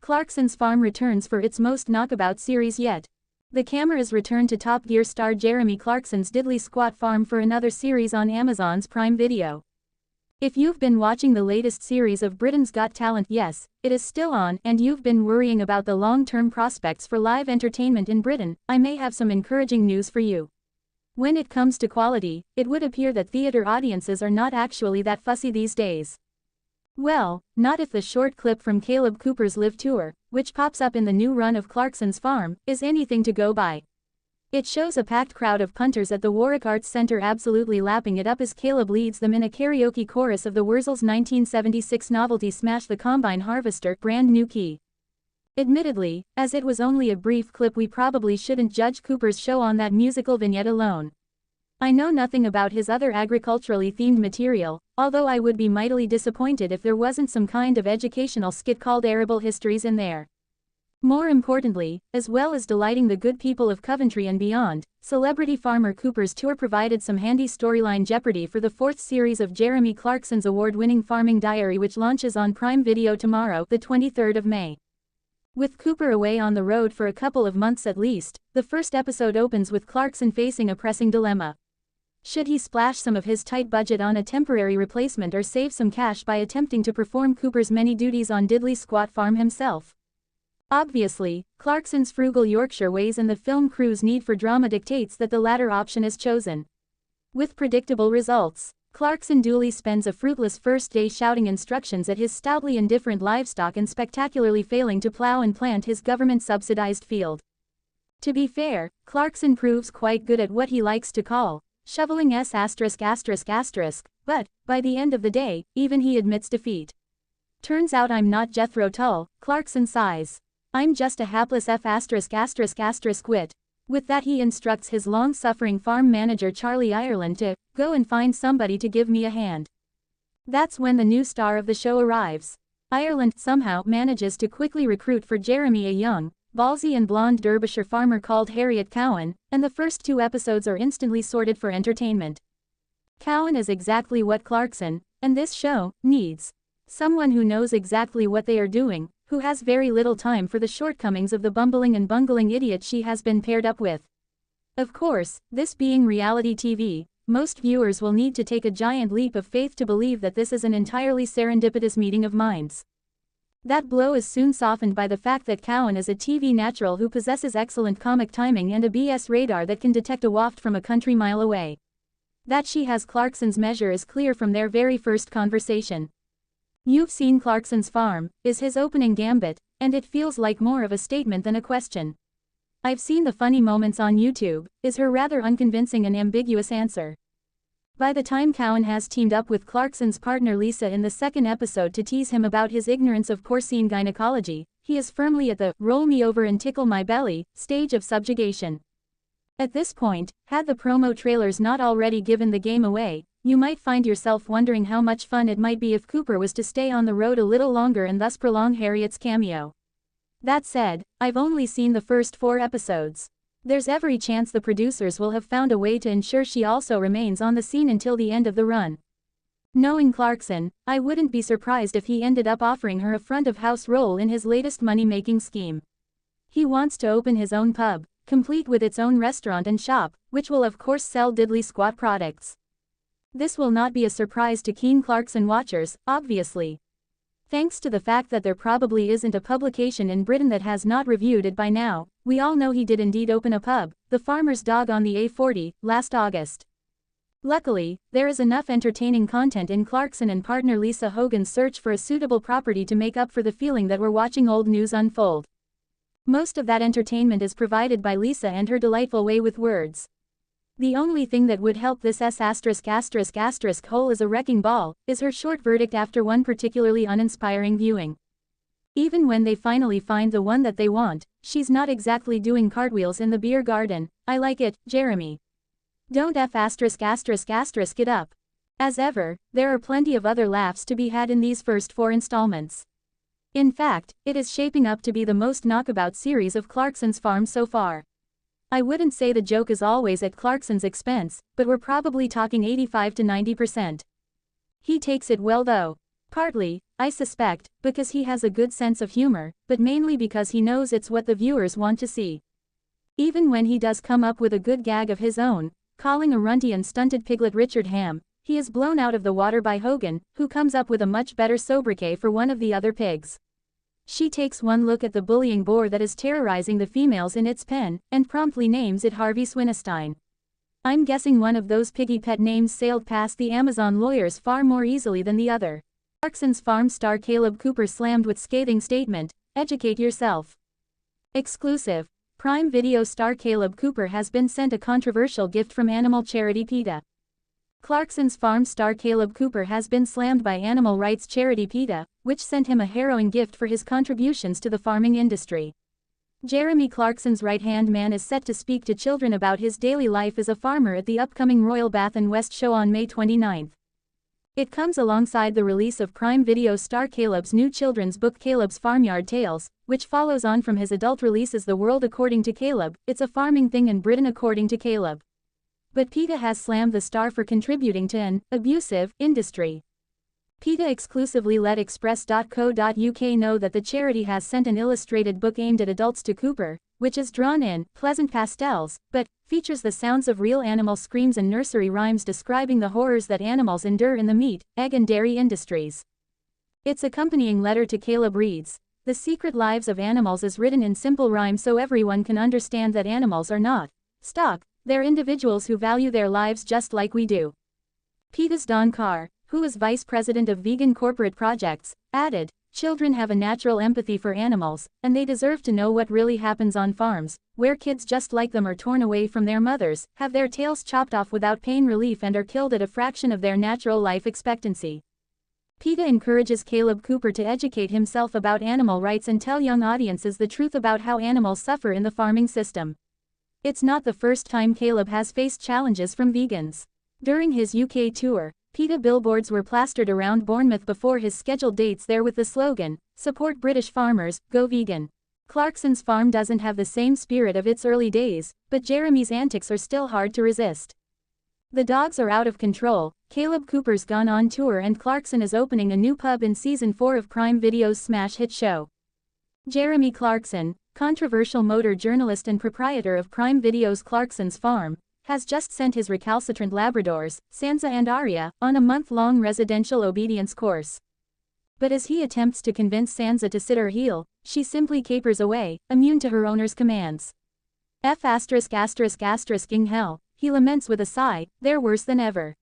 Clarksons Farm returns for its most knockabout series yet. The cameras return to Top Gear star Jeremy Clarkson's diddly squat farm for another series on Amazon's Prime Video. If you've been watching the latest series of Britain's Got Talent, yes, it is still on, and you've been worrying about the long-term prospects for live entertainment in Britain, I may have some encouraging news for you. When it comes to quality, it would appear that theatre audiences are not actually that fussy these days. Well, not if the short clip from Kaleb Cooper's live tour, which pops up in the new run of Clarksons Farm, is anything to go by. It shows a packed crowd of punters at the Warwick Arts Centre absolutely lapping it up as Kaleb leads them in a karaoke chorus of the Wurzels' 1976 novelty Smash the Combine Harvester, brand new key. Admittedly, as it was only a brief clip, we probably shouldn't judge Cooper's show on that musical vignette alone. I know nothing about his other agriculturally themed material, although I would be mightily disappointed if there wasn't some kind of educational skit called Arable Histories in there. More importantly, as well as delighting the good people of Coventry and beyond, celebrity farmer Cooper's tour provided some handy storyline jeopardy for the fourth series of Jeremy Clarkson's award-winning Farming Diary, which launches on Prime Video tomorrow, the 23rd of May. With Cooper away on the road for a couple of months at least, the first episode opens with Clarkson facing a pressing dilemma. Should he splash some of his tight budget on a temporary replacement or save some cash by attempting to perform Cooper's many duties on diddly squat farm himself? Obviously, Clarkson's frugal Yorkshire ways and the film crew's need for drama dictates that the latter option is chosen. With predictable results, Clarkson duly spends a fruitless first day shouting instructions at his stoutly indifferent livestock and spectacularly failing to plow and plant his government-subsidized field. To be fair, Clarkson proves quite good at what he likes to call shoveling but, by the end of the day, even he admits defeat. Turns out I'm not Jethro Tull, Clarkson sighs. I'm just a hapless wit. With that he instructs his long-suffering farm manager Charlie Ireland to go and find somebody to give me a hand. That's when the new star of the show arrives. Ireland somehow manages to quickly recruit for Jeremy a young, ballsy and blonde Derbyshire farmer called Harriet Cowan, and the first two episodes are instantly sorted for entertainment. Cowan is exactly what Clarkson, and this show, needs. Someone who knows exactly what they are doing, who has very little time for the shortcomings of the bumbling and bungling idiot she has been paired up with. Of course, this being reality TV, most viewers will need to take a giant leap of faith to believe that this is an entirely serendipitous meeting of minds. That blow is soon softened by the fact that Cowan is a TV natural who possesses excellent comic timing and a BS radar that can detect a waft from a country mile away. That she has Clarkson's measure is clear from their very first conversation. "You've seen Clarksons Farm," is his opening gambit, and it feels like more of a statement than a question. "I've seen the funny moments on YouTube," is her rather unconvincing and ambiguous answer. By the time Cowan has teamed up with Clarkson's partner Lisa in the second episode to tease him about his ignorance of porcine gynecology, he is firmly at the "roll me over and tickle my belly" stage of subjugation. At this point, had the promo trailers not already given the game away, you might find yourself wondering how much fun it might be if Cooper was to stay on the road a little longer and thus prolong Harriet's cameo. That said, I've only seen the first 4 episodes. There's every chance the producers will have found a way to ensure she also remains on the scene until the end of the run. Knowing Clarkson, I wouldn't be surprised if he ended up offering her a front-of-house role in his latest money-making scheme. He wants to open his own pub, complete with its own restaurant and shop, which will of course sell diddly squat products. This will not be a surprise to keen Clarkson watchers, obviously. Thanks to the fact that there probably isn't a publication in Britain that has not reviewed it by now, we all know he did indeed open a pub, The Farmer's Dog on the A40, last August. Luckily, there is enough entertaining content in Clarkson and partner Lisa Hogan's search for a suitable property to make up for the feeling that we're watching old news unfold. Most of that entertainment is provided by Lisa and her delightful way with words. The only thing that would help this hole is a wrecking ball, is her short verdict after one particularly uninspiring viewing. Even when they finally find the one that they want, she's not exactly doing cartwheels in the beer garden. "I like it, Jeremy. Don't it up." As ever, there are plenty of other laughs to be had in these first 4 installments. In fact, it is shaping up to be the most knockabout series of Clarksons Farm so far. I wouldn't say the joke is always at Clarkson's expense, but we're probably talking 85 to 90%. He takes it well though. Partly, I suspect, because he has a good sense of humor, but mainly because he knows it's what the viewers want to see. Even when he does come up with a good gag of his own, calling a runty and stunted piglet Richard Ham, he is blown out of the water by Hogan, who comes up with a much better sobriquet for one of the other pigs. She takes one look at the bullying boar that is terrorizing the females in its pen, and promptly names it Harvey Swinestein. I'm guessing one of those piggy pet names sailed past the Amazon lawyers far more easily than the other. Clarksons Farm star Kaleb Cooper slammed with scathing statement, "Educate yourself." Exclusive. Prime Video star Kaleb Cooper has been sent a controversial gift from animal charity PETA. Clarksons Farm star Kaleb Cooper has been slammed by animal rights charity PETA, which sent him a harrowing gift for his contributions to the farming industry. Jeremy Clarkson's right-hand man is set to speak to children about his daily life as a farmer at the upcoming Royal Bath and West show on May 29. It comes alongside the release of Prime Video star Kaleb's new children's book Kaleb's Farmyard Tales, which follows on from his adult releases The World According to Kaleb, It's a Farming Thing and Britain According to Kaleb. But PETA has slammed the star for contributing to an abusive industry. PETA exclusively let Express.co.uk know that the charity has sent an illustrated book aimed at adults to Cooper, which is drawn in pleasant pastels, but features the sounds of real animal screams and nursery rhymes describing the horrors that animals endure in the meat, egg and dairy industries. Its accompanying letter to Kaleb reads, "The secret lives of animals is written in simple rhyme so everyone can understand that animals are not stock, they're individuals who value their lives just like we do." PETA's Don Carr, who is vice president of vegan corporate projects, added, "Children have a natural empathy for animals, and they deserve to know what really happens on farms, where kids just like them are torn away from their mothers, have their tails chopped off without pain relief and are killed at a fraction of their natural life expectancy." PETA encourages Kaleb Cooper to educate himself about animal rights and tell young audiences the truth about how animals suffer in the farming system. It's not the first time Kaleb has faced challenges from vegans. During his UK tour, PETA billboards were plastered around Bournemouth before his scheduled dates there with the slogan, "Support British farmers, go vegan." Clarksons Farm doesn't have the same spirit of its early days, but Jeremy's antics are still hard to resist. The dogs are out of control, Kaleb Cooper's gone on tour and Clarkson is opening a new pub in Season 4 of Prime Video's smash hit show. Jeremy Clarkson, controversial motor journalist and proprietor of Prime Video's Clarksons Farm, has just sent his recalcitrant Labradors, Sansa and Aria, on a month-long residential obedience course. But as he attempts to convince Sansa to sit her heel, she simply capers away, immune to her owner's commands. Ing hell, he laments with a sigh, they're worse than ever.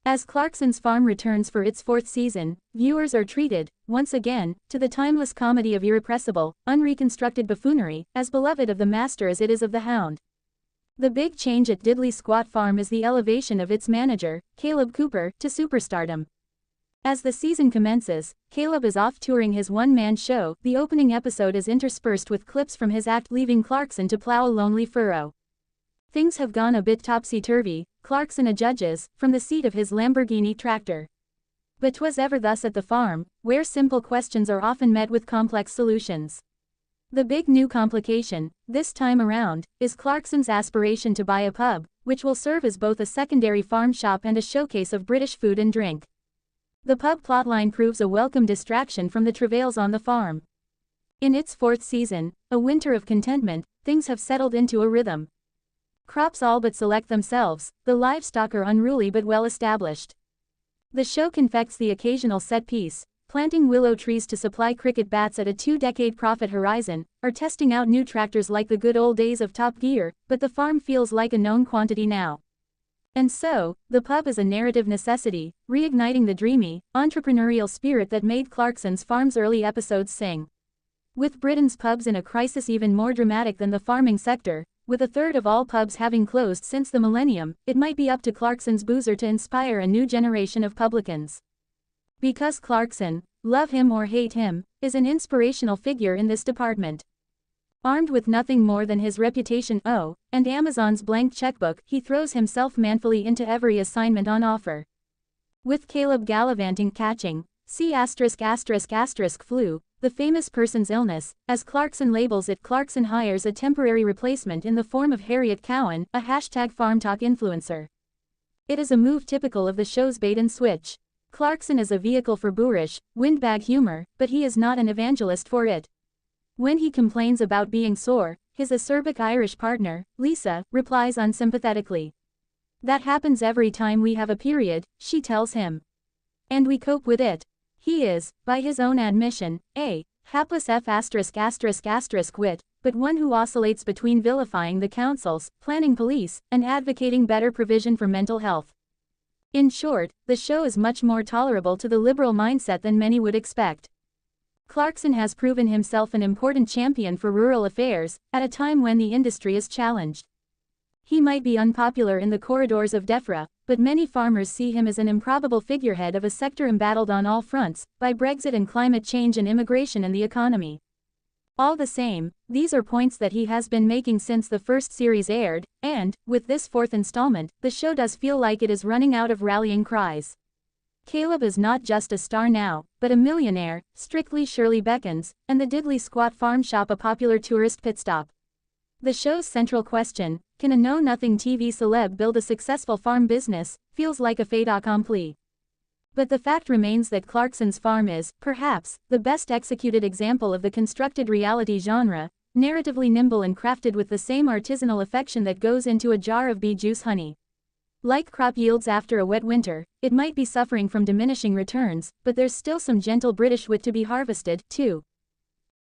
As Clarksons Farm returns for its 4th season, viewers are treated, once again, to the timeless comedy of irrepressible, unreconstructed buffoonery, as beloved of the master as it is of the hound. The big change at Diddley Squat Farm is the elevation of its manager, Kaleb Cooper, to superstardom. As the season commences, Kaleb is off touring his one-man show. The opening episode is interspersed with clips from his act leaving Clarkson to plow a lonely furrow. Things have gone a bit topsy-turvy, Clarkson adjudges, from the seat of his Lamborghini tractor. But 'twas ever thus at the farm, where simple questions are often met with complex solutions. The big new complication, this time around, is Clarkson's aspiration to buy a pub, which will serve as both a secondary farm shop and a showcase of British food and drink. The pub plotline proves a welcome distraction from the travails on the farm. In its 4th season, a winter of contentment, things have settled into a rhythm. Crops all but select themselves, the livestock are unruly but well established. The show confects the occasional set piece, planting willow trees to supply cricket bats at a 2-decade profit horizon, or testing out new tractors like the good old days of Top Gear, but the farm feels like a known quantity now. And so, the pub is a narrative necessity, reigniting the dreamy, entrepreneurial spirit that made Clarksons Farm's early episodes sing. With Britain's pubs in a crisis even more dramatic than the farming sector, with a third of all pubs having closed since the millennium, it might be up to Clarkson's boozer to inspire a new generation of publicans. Because Clarkson, love him or hate him, is an inspirational figure in this department. Armed with nothing more than his reputation, and Amazon's blank checkbook, he throws himself manfully into every assignment on offer. With Kaleb gallivanting catching, flu, the famous person's illness, as Clarkson labels it. Clarkson hires a temporary replacement in the form of Harriet Cowan, a #FarmTalk influencer. It is a move typical of the show's bait and switch. Clarkson is a vehicle for boorish, windbag humor, but he is not an evangelist for it. When he complains about being sore, his acerbic Irish partner, Lisa, replies unsympathetically. That happens every time we have a period, she tells him. And we cope with it. He is, by his own admission, a hapless wit, but one who oscillates between vilifying the councils, planning police, and advocating better provision for mental health. In short, the show is much more tolerable to the liberal mindset than many would expect. Clarkson has proven himself an important champion for rural affairs, at a time when the industry is challenged. He might be unpopular in the corridors of DEFRA, but many farmers see him as an improbable figurehead of a sector embattled on all fronts, by Brexit and climate change and immigration and the economy. All the same, these are points that he has been making since the first series aired, and, with this fourth installment, the show does feel like it is running out of rallying cries. Kaleb is not just a star now, but a millionaire. Strictly Shirley beckons, and the diddly squat farm shop a popular tourist pit stop. The show's central question, can a know-nothing TV celeb build a successful farm business, feels like a fait accompli. But the fact remains that Clarksons Farm is, perhaps, the best executed example of the constructed reality genre, narratively nimble and crafted with the same artisanal affection that goes into a jar of bee juice honey. Like crop yields after a wet winter, it might be suffering from diminishing returns, but there's still some gentle British wit to be harvested, too.